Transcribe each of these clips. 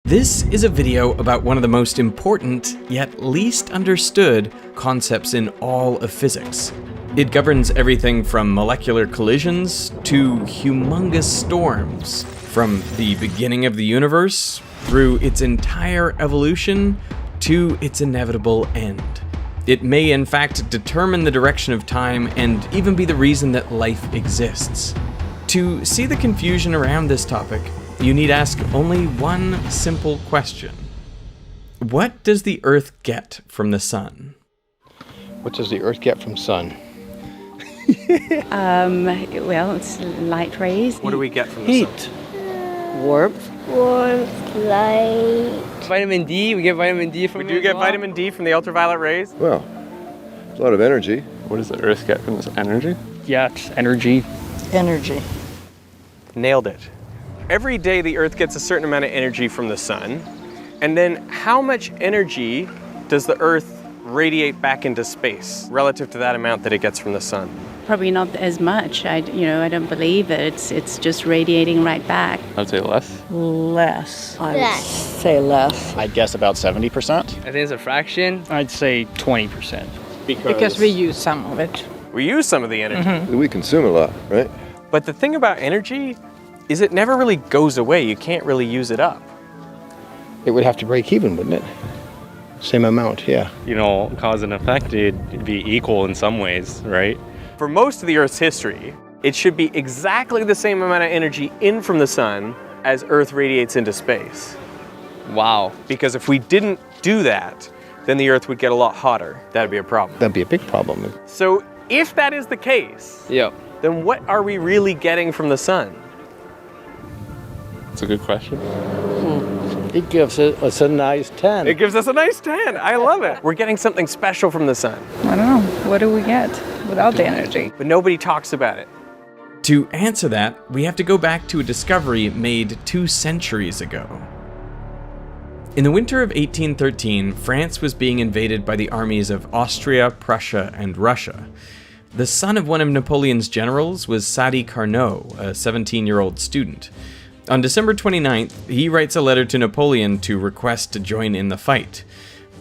This is a video about one of the most important, yet least understood, concepts in all of physics. It governs everything from molecular collisions to humongous storms, from the beginning of the universe, through its entire evolution, to its inevitable end. It may in fact determine the direction of time and even be the reason that life exists. To see the confusion around this topic, you need ask only one simple question. What does the Earth get from the sun? What does the Earth get from sun? Well, it's light rays. What do we get from the sun? Heat. Warmth. Warmth, light. Vitamin D. We get vitamin D from We do get vitamin D from the ultraviolet rays. Well, a lot of energy. What does the Earth get from this energy? Yeah, it's energy. Energy. Nailed it. Every day the Earth gets a certain amount of energy from the sun, and then how much energy does the Earth radiate back into space relative to that amount that it gets from the sun? Probably not as much. I don't believe it. It's just radiating right back. I'd say less. Less. I would Less. say less. I'd guess about 70%. I think it's a fraction. I'd say 20%. Because we use some of it. We use some of the energy. We consume a lot, right? But the thing about energy is it never really goes away. You can't really use it up. It would have to break even, wouldn't it? Same amount, yeah. Cause and effect, it'd be equal in some ways, right? For most of the Earth's history, it should be exactly the same amount of energy in from the sun as Earth radiates into space. Wow. Because if we didn't do that, then the Earth would get a lot hotter. That'd be a problem. That'd be a big problem. So if that is the case, Yep. then what are we really getting from the sun? That's a good question. It gives us a nice 10. It gives us a nice tan. I love it. We're getting something special from the sun. I don't know. What do we get without the energy? But nobody talks about it. To answer that, we have to go back to a discovery made 2 centuries ago. In the winter of 1813, France was being invaded by the armies of Austria, Prussia, and Russia. The son of one of Napoleon's generals was Sadi Carnot, a 17-year-old student. On December 29th, he writes a letter to Napoleon to request to join in the fight.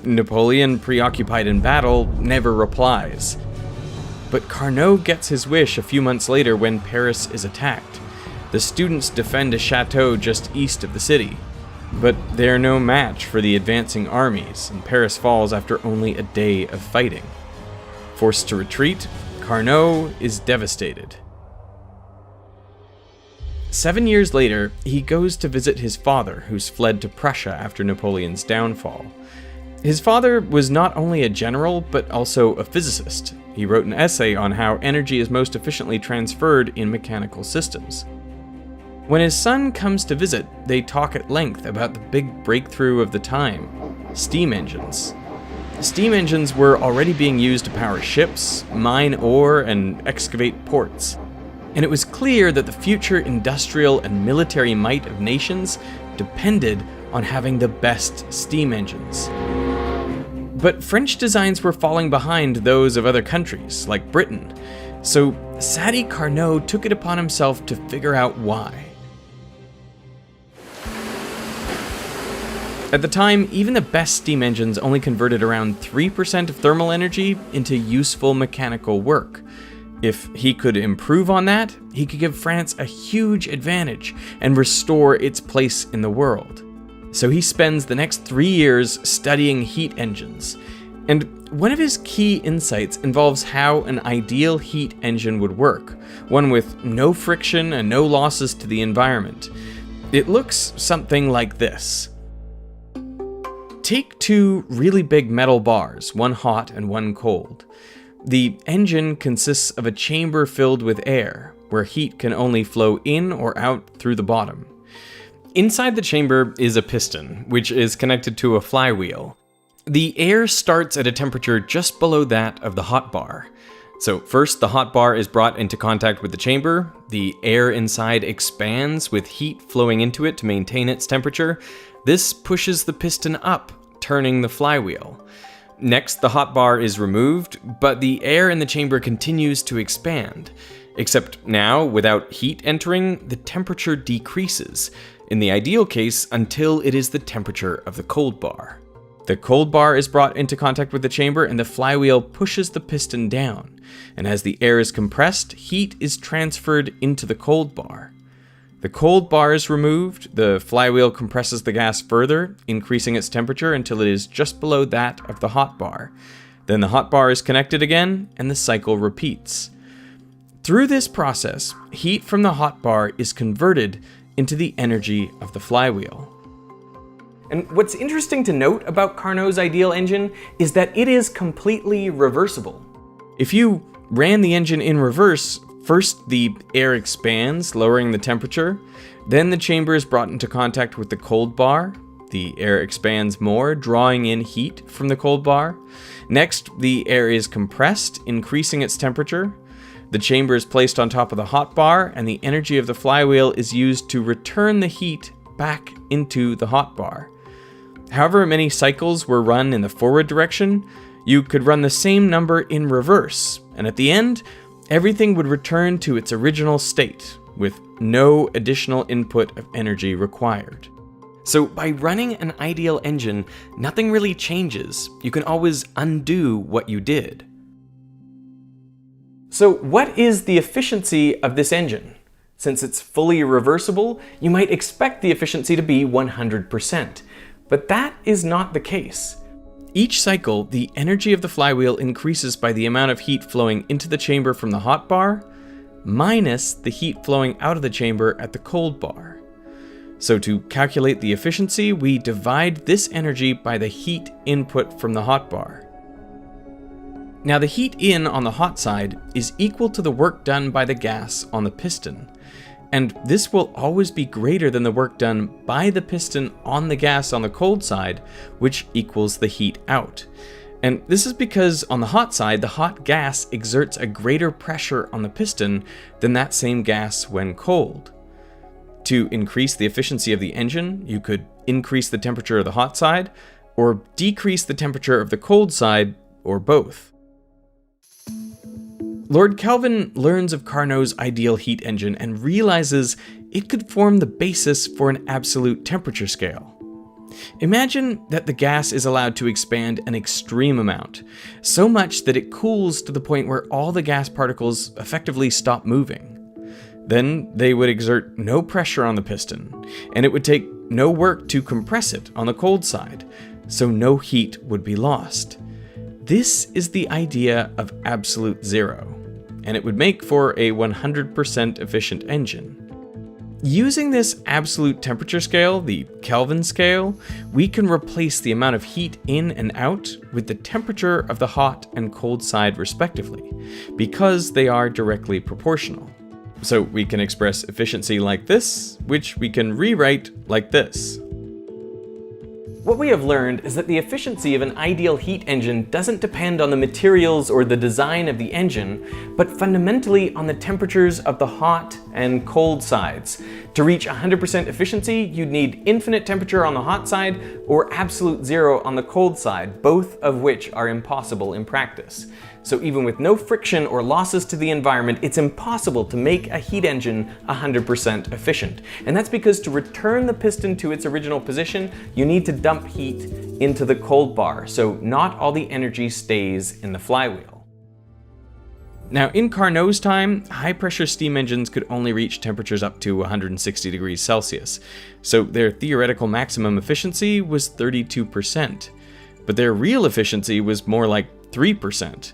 Napoleon, preoccupied in battle, never replies. But Carnot gets his wish a few months later when Paris is attacked. The students defend a chateau just east of the city. But they're no match for the advancing armies, and Paris falls after only a day of fighting. Forced to retreat, Carnot is devastated. 7 years later, he goes to visit his father, who's fled to Prussia after Napoleon's downfall. His father was not only a general, but also a physicist. He wrote an essay on how energy is most efficiently transferred in mechanical systems. When his son comes to visit, they talk at length about the big breakthrough of the time, steam engines. Steam engines were already being used to power ships, mine ore, and excavate ports. And it was clear that the future industrial and military might of nations depended on having the best steam engines. But French designs were falling behind those of other countries, like Britain, so Sadi Carnot took it upon himself to figure out why. At the time, even the best steam engines only converted around 3% of thermal energy into useful mechanical work. If he could improve on that, he could give France a huge advantage and restore its place in the world. So he spends the next 3 years studying heat engines. And one of his key insights involves how an ideal heat engine would work, one with no friction and no losses to the environment. It looks something like this. Take 2 really big metal bars, one hot and one cold. The engine consists of a chamber filled with air, where heat can only flow in or out through the bottom. Inside the chamber is a piston, which is connected to a flywheel. The air starts at a temperature just below that of the hot bar. So first, the hot bar is brought into contact with the chamber, the air inside expands with heat flowing into it to maintain its temperature. This pushes the piston up, turning the flywheel. Next, the hot bar is removed, but the air in the chamber continues to expand. Except now, without heat entering, the temperature decreases. In the ideal case, until it is the temperature of the cold bar. The cold bar is brought into contact with the chamber and the flywheel pushes the piston down. And as the air is compressed, heat is transferred into the cold bar. The cold bar is removed, the flywheel compresses the gas further, increasing its temperature until it is just below that of the hot bar. Then the hot bar is connected again, and the cycle repeats. Through this process, heat from the hot bar is converted into the energy of the flywheel. And what's interesting to note about Carnot's ideal engine is that it is completely reversible. If you ran the engine in reverse, first the air expands, lowering the temperature, then the chamber is brought into contact with the cold bar, the air expands more, drawing in heat from the cold bar. Next, the air is compressed, increasing its temperature. The chamber is placed on top of the hot bar, and the energy of the flywheel is used to return the heat back into the hot bar. However many cycles were run in the forward direction, you could run the same number in reverse, and at the end, everything would return to its original state, with no additional input of energy required. So by running an ideal engine, nothing really changes. You can always undo what you did. So what is the efficiency of this engine? Since it's fully reversible, you might expect the efficiency to be 100%. But that is not the case. Each cycle, the energy of the flywheel increases by the amount of heat flowing into the chamber from the hot bar, minus the heat flowing out of the chamber at the cold bar. So to calculate the efficiency, we divide this energy by the heat input from the hot bar. Now the heat in on the hot side is equal to the work done by the gas on the piston. And this will always be greater than the work done by the piston on the gas on the cold side, which equals the heat out. And this is because on the hot side, the hot gas exerts a greater pressure on the piston than that same gas when cold. To increase the efficiency of the engine, you could increase the temperature of the hot side, or decrease the temperature of the cold side, or both. Lord Kelvin learns of Carnot's ideal heat engine and realizes it could form the basis for an absolute temperature scale. Imagine that the gas is allowed to expand an extreme amount, so much that it cools to the point where all the gas particles effectively stop moving. Then they would exert no pressure on the piston, and it would take no work to compress it on the cold side, so no heat would be lost. This is the idea of absolute zero, and it would make for a 100% efficient engine. Using this absolute temperature scale, the Kelvin scale, we can replace the amount of heat in and out with the temperature of the hot and cold side respectively, because they are directly proportional. So we can express efficiency like this, which we can rewrite like this. What we have learned is that the efficiency of an ideal heat engine doesn't depend on the materials or the design of the engine, but fundamentally on the temperatures of the hot and cold sides. To reach 100% efficiency, you'd need infinite temperature on the hot side or absolute zero on the cold side, both of which are impossible in practice. So even with no friction or losses to the environment, it's impossible to make a heat engine 100% efficient. And that's because to return the piston to its original position, you need to dump heat into the cold bar, so not all the energy stays in the flywheel. Now, in Carnot's time, high-pressure steam engines could only reach temperatures up to 160 degrees Celsius, so their theoretical maximum efficiency was 32%, but their real efficiency was more like 3%.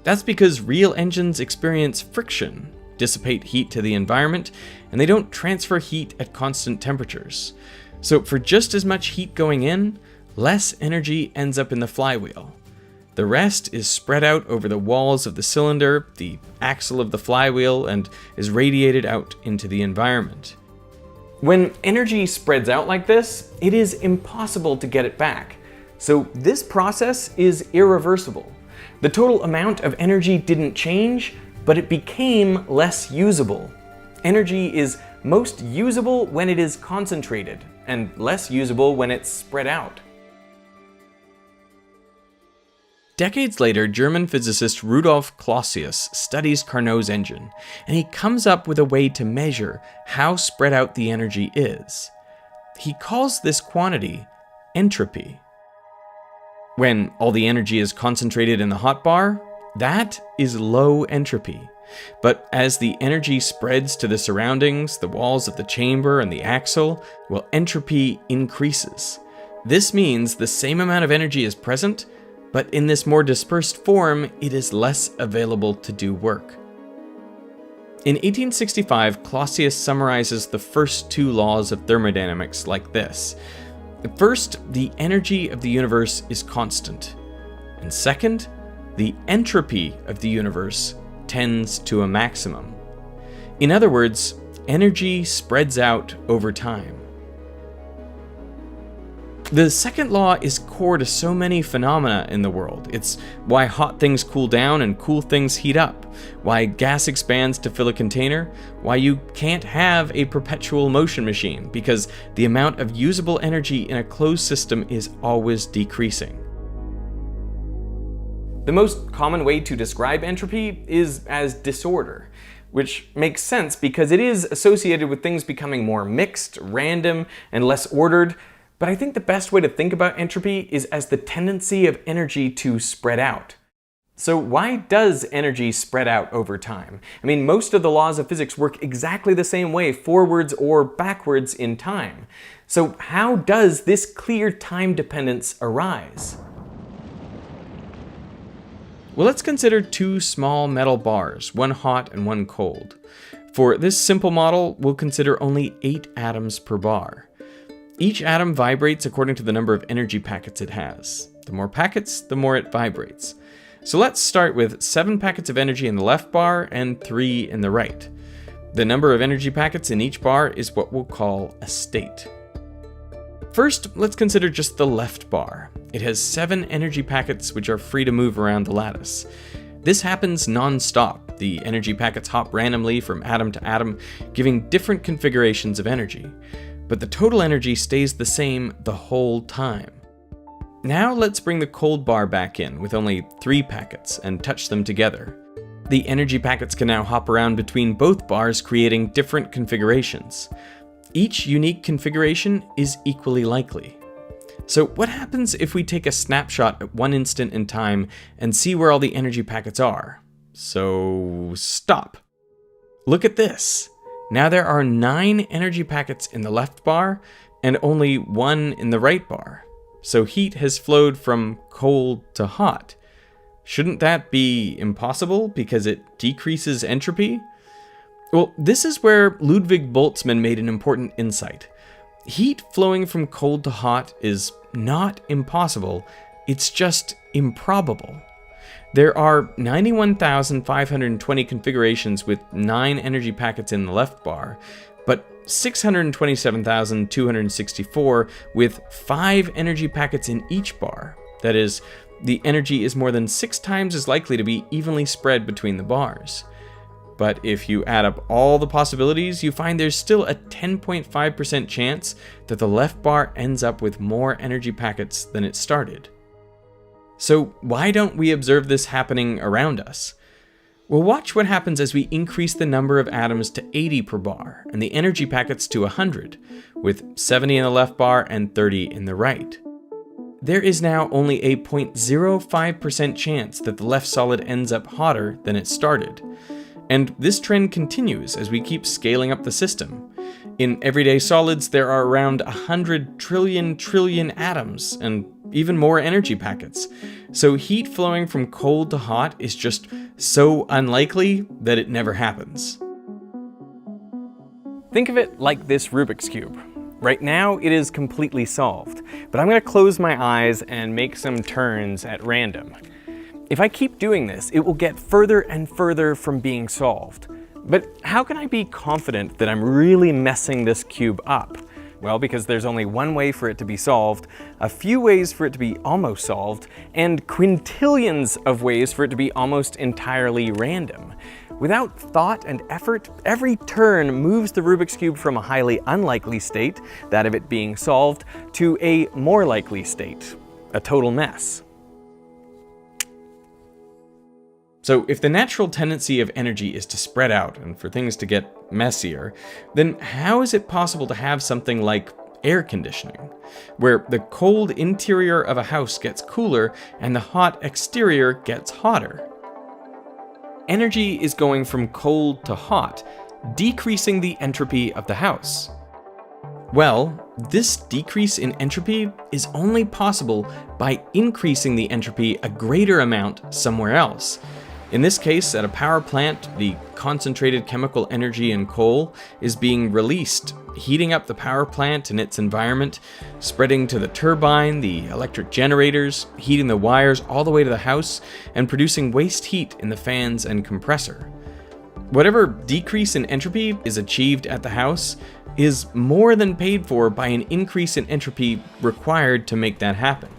That's because real engines experience friction, dissipate heat to the environment, and they don't transfer heat at constant temperatures. So for just as much heat going in, less energy ends up in the flywheel. The rest is spread out over the walls of the cylinder, the axle of the flywheel, and is radiated out into the environment. When energy spreads out like this, it is impossible to get it back. So this process is irreversible. The total amount of energy didn't change, but it became less usable. Energy is most usable when it is concentrated, and less usable when it's spread out. Decades later, German physicist Rudolf Clausius studies Carnot's engine, and he comes up with a way to measure how spread out the energy is. He calls this quantity entropy. When all the energy is concentrated in the hotbar, that is low entropy. But as the energy spreads to the surroundings, the walls of the chamber and the axle, well, entropy increases. This means the same amount of energy is present, but in this more dispersed form, it is less available to do work. In 1865, Clausius summarizes the first two laws of thermodynamics like this. First, the energy of the universe is constant. And second, the entropy of the universe tends to a maximum. In other words, energy spreads out over time. The second law is core to so many phenomena in the world. It's why hot things cool down and cool things heat up, why gas expands to fill a container, why you can't have a perpetual motion machine, because the amount of usable energy in a closed system is always decreasing. The most common way to describe entropy is as disorder, which makes sense because it is associated with things becoming more mixed, random, and less ordered. But I think the best way to think about entropy is as the tendency of energy to spread out. So why does energy spread out over time? I mean, most of the laws of physics work exactly the same way, forwards or backwards in time. So how does this clear time dependence arise? Well, let's consider two small metal bars, one hot and one cold. For this simple model, we'll consider only 8 atoms per bar. Each atom vibrates according to the number of energy packets it has. The more packets, the more it vibrates. So let's start with 7 packets of energy in the left bar and 3 in the right. The number of energy packets in each bar is what we'll call a state. First, let's consider just the left bar. It has 7 energy packets which are free to move around the lattice. This happens non-stop. The energy packets hop randomly from atom to atom, giving different configurations of energy. But the total energy stays the same the whole time. Now let's bring the cold bar back in with only 3 packets and touch them together. The energy packets can now hop around between both bars, creating different configurations. Each unique configuration is equally likely. So what happens if we take a snapshot at one instant in time and see where all the energy packets are? So stop. Look at this. Now there are 9 energy packets in the left bar and only 1 in the right bar. So heat has flowed from cold to hot. Shouldn't that be impossible because it decreases entropy? Well, this is where Ludwig Boltzmann made an important insight. Heat flowing from cold to hot is not impossible, it's just improbable. There are 91,520 configurations with 9 energy packets in the left bar, but 627,264 with 5 energy packets in each bar. That is, the energy is more than 6 times as likely to be evenly spread between the bars. But if you add up all the possibilities, you find there's still a 10.5% chance that the left bar ends up with more energy packets than it started. So why don't we observe this happening around us? Well, watch what happens as we increase the number of atoms to 80 per bar and the energy packets to 100, with 70 in the left bar and 30 in the right. There is now only a 0.05% chance that the left solid ends up hotter than it started. And this trend continues as we keep scaling up the system. In everyday solids, there are around 100 trillion atoms and even more energy packets. So heat flowing from cold to hot is just so unlikely that it never happens. Think of it like this Rubik's Cube. Right now, it is completely solved, but I'm going to close my eyes and make some turns at random. If I keep doing this, it will get further and further from being solved. But how can I be confident that I'm really messing this cube up? Well, because there's only one way for it to be solved, a few ways for it to be almost solved, and quintillions of ways for it to be almost entirely random. Without thought and effort, every turn moves the Rubik's Cube from a highly unlikely state, that of it being solved, to a more likely state, a total mess. So if the natural tendency of energy is to spread out and for things to get messier, then how is it possible to have something like air conditioning, where the cold interior of a house gets cooler and the hot exterior gets hotter. Energy is going from cold to hot, decreasing the entropy of the house. Well, this decrease in entropy is only possible by increasing the entropy a greater amount somewhere else. In this case, at a power plant, the concentrated chemical energy in coal is being released, heating up the power plant and its environment, spreading to the turbine, the electric generators, heating the wires all the way to the house, and producing waste heat in the fans and compressor. Whatever decrease in entropy is achieved at the house is more than paid for by an increase in entropy required to make that happen.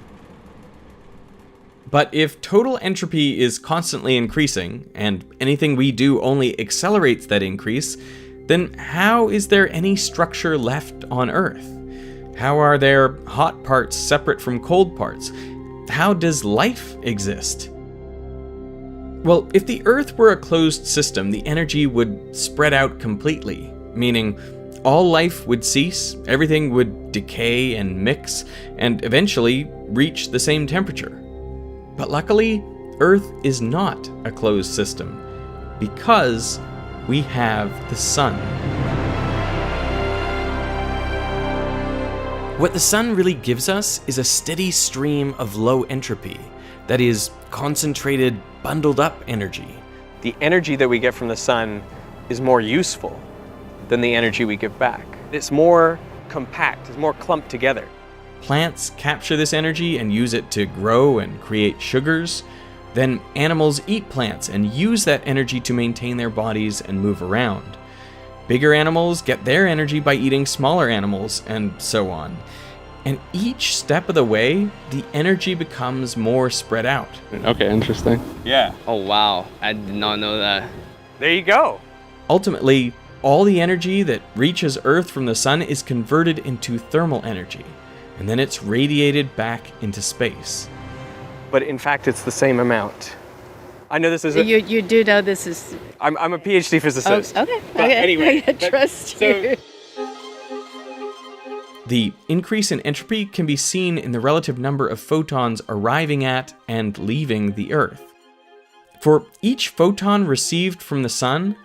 But if total entropy is constantly increasing, and anything we do only accelerates that increase, then how is there any structure left on Earth? How are there hot parts separate from cold parts? How does life exist? Well, if the Earth were a closed system, the energy would spread out completely, meaning all life would cease, everything would decay and mix, and eventually reach the same temperature. But luckily, Earth is not a closed system, because we have the sun. What the sun really gives us is a steady stream of low entropy, that is, concentrated, bundled up energy. The energy that we get from the sun is more useful than the energy we give back. It's more compact, it's more clumped together. Plants capture this energy and use it to grow and create sugars. Then animals eat plants and use that energy to maintain their bodies and move around. Bigger animals get their energy by eating smaller animals, and so on. And each step of the way, the energy becomes more spread out. Okay, interesting. Yeah. Oh wow, I did not know that. There you go. Ultimately, all the energy that reaches Earth from the sun is converted into thermal energy, and then it's radiated back into space. But in fact, it's the same amount. I know this is You do know this is... I'm a PhD physicist. Oh, okay. But anyway, I trust you. The increase in entropy can be seen in the relative number of photons arriving at and leaving the Earth. For each photon received from the sun,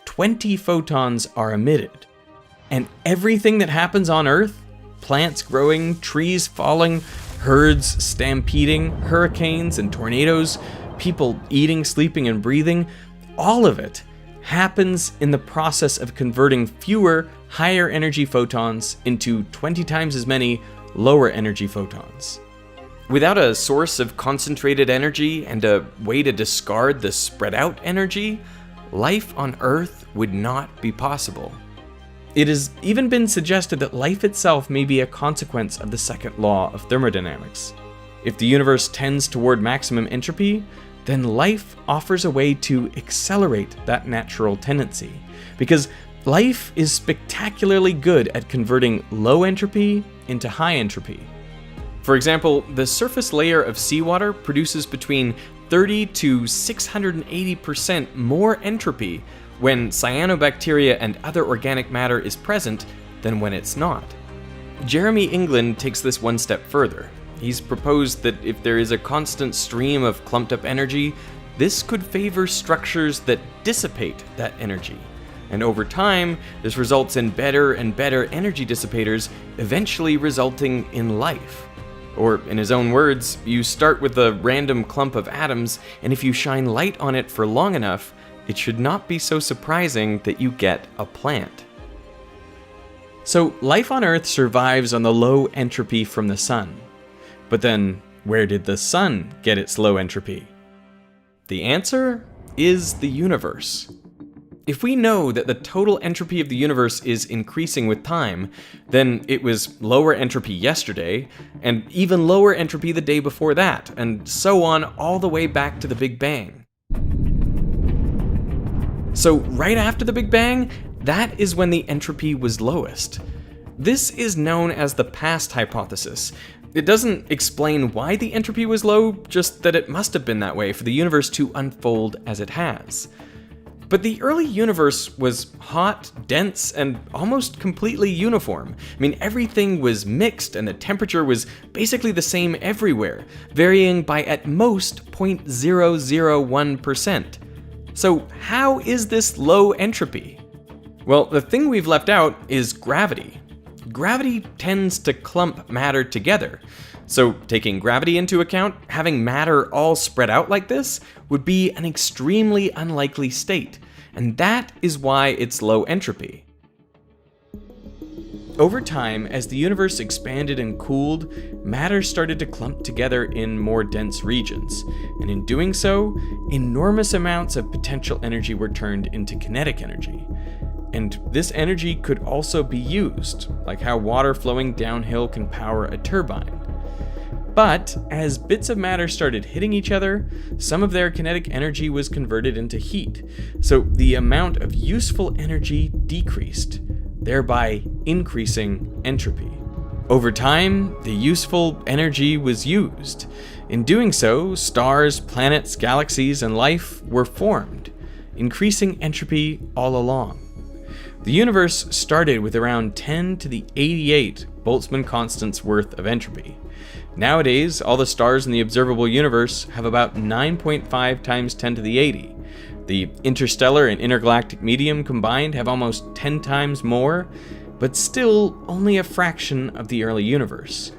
20 photons are emitted. And everything that happens on Earth, plants growing, trees falling, herds stampeding, hurricanes and tornadoes, people eating, sleeping, and breathing, all of it happens in the process of converting fewer, higher energy photons into 20 times as many lower energy photons. Without a source of concentrated energy and a way to discard the spread out energy, life on Earth would not be possible. It has even been suggested that life itself may be a consequence of the second law of thermodynamics. If the universe tends toward maximum entropy, then life offers a way to accelerate that natural tendency, because life is spectacularly good at converting low entropy into high entropy. For example, the surface layer of seawater produces between 30 to 680% more entropy when cyanobacteria and other organic matter is present than when it's not. Jeremy England takes this one step further. He's proposed that if there is a constant stream of clumped up energy, this could favor structures that dissipate that energy. And over time, this results in better and better energy dissipators, eventually resulting in life. Or, in his own words, you start with a random clump of atoms, and if you shine light on it for long enough, it should not be so surprising that you get a plant. So, life on Earth survives on the low entropy from the sun. But then, where did the sun get its low entropy? The answer is the universe. If we know that the total entropy of the universe is increasing with time, then it was lower entropy yesterday, and even lower entropy the day before that, and so on all the way back to the Big Bang. So right after the Big Bang, that is when the entropy was lowest. This is known as the past hypothesis. It doesn't explain why the entropy was low, just that it must have been that way for the universe to unfold as it has. But the early universe was hot, dense, and almost completely uniform. I mean, everything was mixed and the temperature was basically the same everywhere, varying by at most 0.001%. So how is this low entropy? Well, the thing we've left out is gravity. Gravity tends to clump matter together. So taking gravity into account, having matter all spread out like this would be an extremely unlikely state, and that is why it's low entropy. Over time, as the universe expanded and cooled, matter started to clump together in more dense regions, and in doing so, enormous amounts of potential energy were turned into kinetic energy. And this energy could also be used, like how water flowing downhill can power a turbine. But as bits of matter started hitting each other, some of their kinetic energy was converted into heat, so the amount of useful energy decreased, thereby increasing entropy. Over time, the useful energy was used. In doing so, stars, planets, galaxies, and life were formed, increasing entropy all along. The universe started with around 10 to the 88 Boltzmann constants worth of entropy. Nowadays, all the stars in the observable universe have about 9.5 times 10 to the 80. The interstellar and intergalactic medium combined have almost 10 times more, but still only a fraction of the early universe.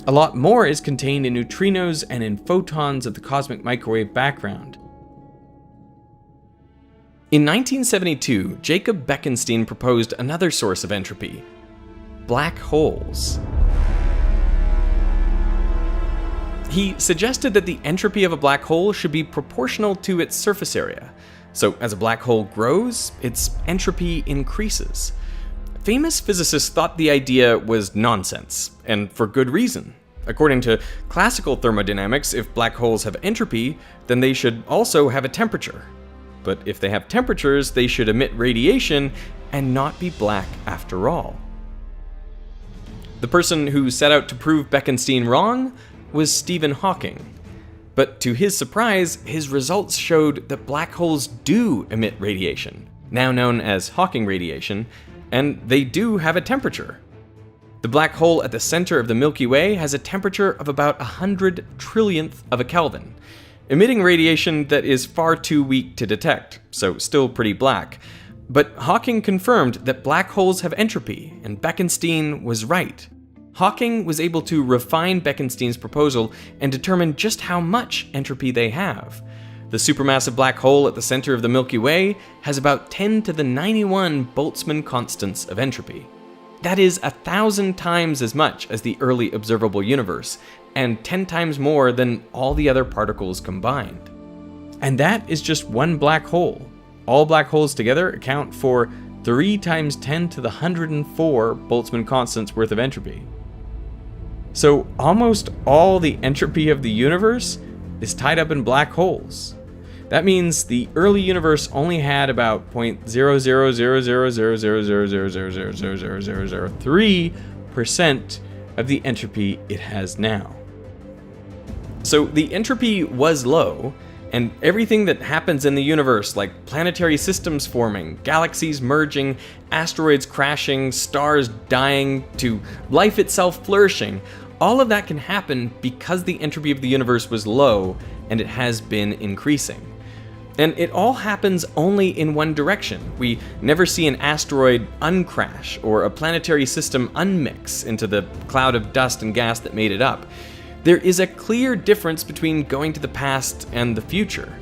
A lot more is contained in neutrinos and in photons of the cosmic microwave background. In 1972, Jacob Bekenstein proposed another source of entropy: black holes. He suggested that the entropy of a black hole should be proportional to its surface area. So as a black hole grows, its entropy increases. Famous physicists thought the idea was nonsense, and for good reason. According to classical thermodynamics, if black holes have entropy, then they should also have a temperature. But if they have temperatures, they should emit radiation and not be black after all. The person who set out to prove Bekenstein wrong was Stephen Hawking. But to his surprise, his results showed that black holes do emit radiation, now known as Hawking radiation, and they do have a temperature. The black hole at the center of the Milky Way has a temperature of about 100 trillionth of a Kelvin, emitting radiation that is far too weak to detect, so still pretty black. But Hawking confirmed that black holes have entropy, and Bekenstein was right. Hawking was able to refine Bekenstein's proposal and determine just how much entropy they have. The supermassive black hole at the center of the Milky Way has about 10 to the 91 Boltzmann constants of entropy. That is 1,000 times as much as the early observable universe, and 10 times more than all the other particles combined. And that is just one black hole. All black holes together account for 3 times 10 to the 104 Boltzmann constants worth of entropy. So almost all the entropy of the universe is tied up in black holes. That means the early universe only had about 0.0000000000003% of the entropy it has now. So the entropy was low, and everything that happens in the universe, like planetary systems forming, galaxies merging, asteroids crashing, stars dying, to life itself flourishing, all of that can happen because the entropy of the universe was low and it has been increasing. And it all happens only in one direction. We never see an asteroid uncrash or a planetary system unmix into the cloud of dust and gas that made it up. There is a clear difference between going to the past and the future,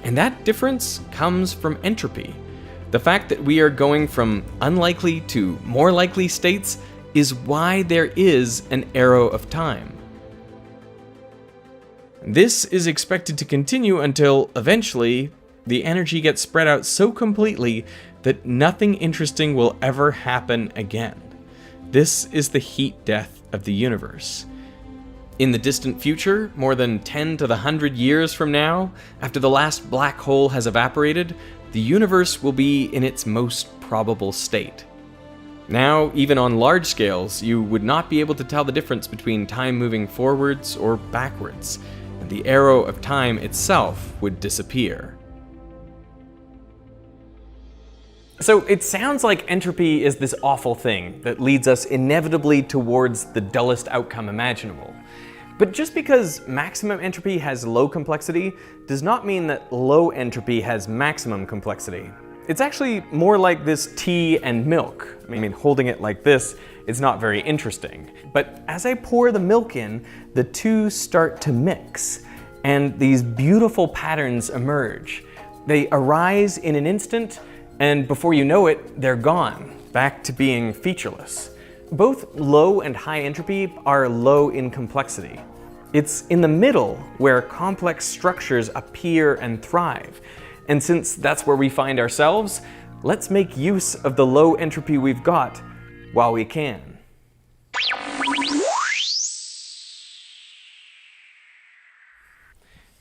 and that difference comes from entropy. The fact that we are going from unlikely to more likely states is why there is an arrow of time. This is expected to continue until, eventually, the energy gets spread out so completely that nothing interesting will ever happen again. This is the heat death of the universe. In the distant future, more than 10 to the 100 years from now, after the last black hole has evaporated, the universe will be in its most probable state. Now, even on large scales, you would not be able to tell the difference between time moving forwards or backwards, and the arrow of time itself would disappear. So it sounds like entropy is this awful thing that leads us inevitably towards the dullest outcome imaginable. But just because maximum entropy has low complexity does not mean that low entropy has maximum complexity. It's actually more like this tea and milk. I mean, holding it like this is not very interesting. But as I pour the milk in, the two start to mix, and these beautiful patterns emerge. They arise in an instant, and before you know it, they're gone, back to being featureless. Both low and high entropy are low in complexity. It's in the middle where complex structures appear and thrive. And since that's where we find ourselves, let's make use of the low entropy we've got while we can.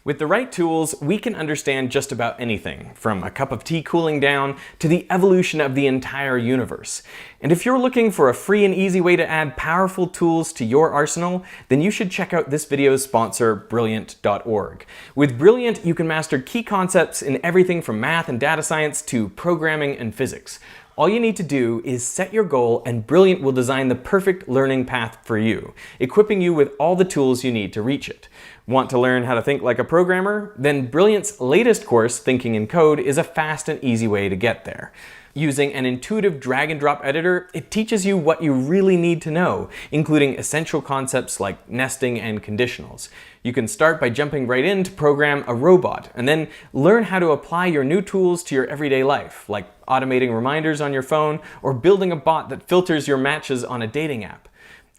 With the right tools, we can understand just about anything, from a cup of tea cooling down to the evolution of the entire universe. And if you're looking for a free and easy way to add powerful tools to your arsenal, then you should check out this video's sponsor, Brilliant.org. With Brilliant, you can master key concepts in everything from math and data science to programming and physics. All you need to do is set your goal, and Brilliant will design the perfect learning path for you, equipping you with all the tools you need to reach it. Want to learn how to think like a programmer? Then Brilliant's latest course, Thinking in Code, is a fast and easy way to get there. Using an intuitive drag and drop editor, it teaches you what you really need to know, including essential concepts like nesting and conditionals. You can start by jumping right in to program a robot, and then learn how to apply your new tools to your everyday life, like automating reminders on your phone or building a bot that filters your matches on a dating app.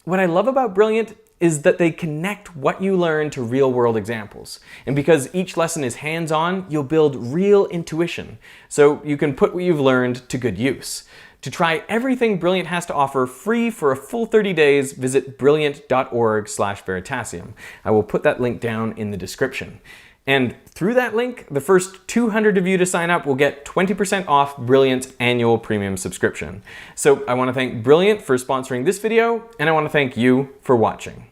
What I love about Brilliant is that they connect what you learn to real-world examples. And because each lesson is hands-on, you'll build real intuition, so you can put what you've learned to good use. To try everything Brilliant has to offer free for a full 30 days, visit brilliant.org/Veritasium. I will put that link down in the description. And through that link, the first 200 of you to sign up will get 20% off Brilliant's annual premium subscription. So I want to thank Brilliant for sponsoring this video, and I want to thank you for watching.